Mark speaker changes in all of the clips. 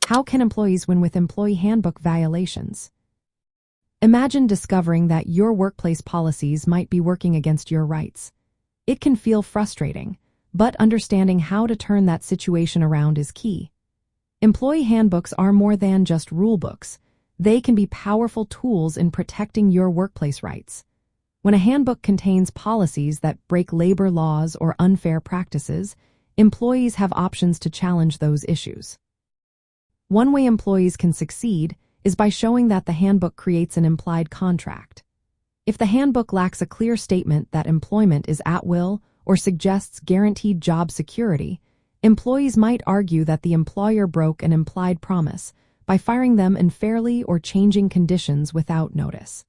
Speaker 1: How can employees win with employee handbook violations? Imagine discovering that your workplace policies might be working against your rights. It can feel frustrating, but understanding how to turn that situation around is key. Employee handbooks are more than just rulebooks. They can be powerful tools in protecting your workplace rights. When a handbook contains policies that break labor laws or unfair practices, employees have options to challenge those issues. One way employees can succeed is by showing that the handbook creates an implied contract. If the handbook lacks a clear statement that employment is at will or suggests guaranteed job security, employees might argue that the employer broke an implied promise by firing them unfairly or changing conditions without notice.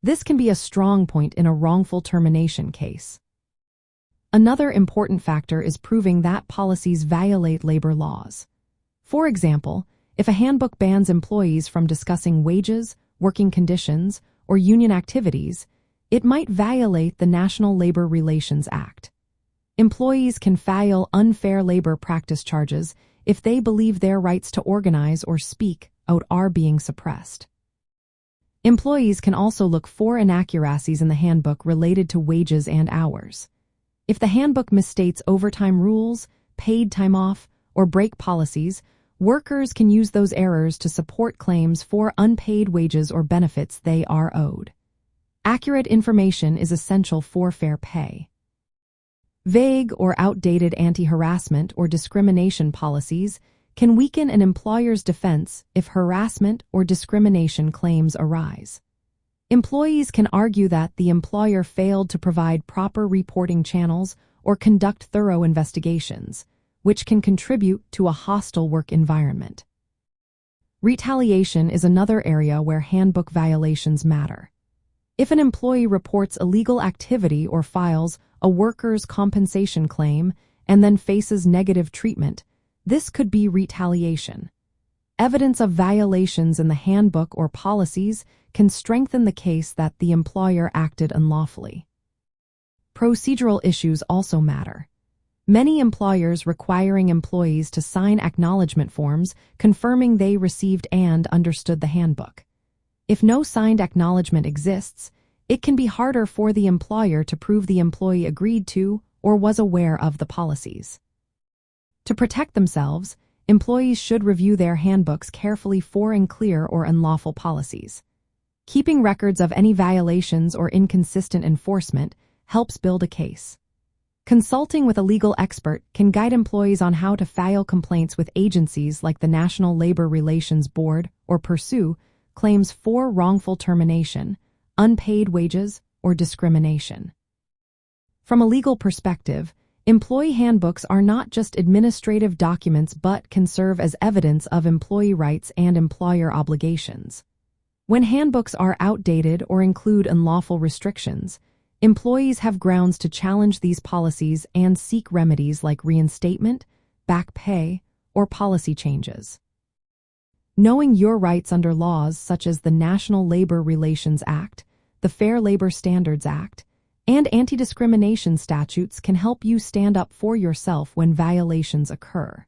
Speaker 1: This can be a strong point in a wrongful termination case. Another important factor is proving that policies violate labor laws. For example, if a handbook bans employees from discussing wages, working conditions, or union activities, it might violate the National Labor Relations Act. Employees can file unfair labor practice charges if they believe their rights to organize or speak out are being suppressed. Employees can also look for inaccuracies in the handbook related to wages and hours. If the handbook misstates overtime rules, paid time off, or break policies, workers can use those errors to support claims for unpaid wages or benefits they are owed. Accurate information is essential for fair pay. Vague or outdated anti-harassment or discrimination policies can weaken an employer's defense if harassment or discrimination claims arise. Employees can argue that the employer failed to provide proper reporting channels or conduct thorough investigations, which can contribute to a hostile work environment. Retaliation is another area where handbook violations matter. If an employee reports illegal activity or files a worker's compensation claim and then faces negative treatment, this could be retaliation. Evidence of violations in the handbook or policies can strengthen the case that the employer acted unlawfully. Procedural issues also matter. Many employers requiring employees to sign acknowledgement forms confirming they received and understood the handbook. If no signed acknowledgement exists, it can be harder for the employer to prove the employee agreed to or was aware of the policies. To protect themselves, employees should review their handbooks carefully for unclear or unlawful policies. Keeping records of any violations or inconsistent enforcement helps build a case. Consulting with a legal expert can guide employees on how to file complaints with agencies like the National Labor Relations Board or pursue claims for wrongful termination, unpaid wages, or discrimination. From a legal perspective, employee handbooks are not just administrative documents but can serve as evidence of employee rights and employer obligations. When handbooks are outdated or include unlawful restrictions, employees have grounds to challenge these policies and seek remedies like reinstatement, back pay, or policy changes. Knowing your rights under laws such as the National Labor Relations Act, the Fair Labor Standards Act, and anti-discrimination statutes can help you stand up for yourself when violations occur.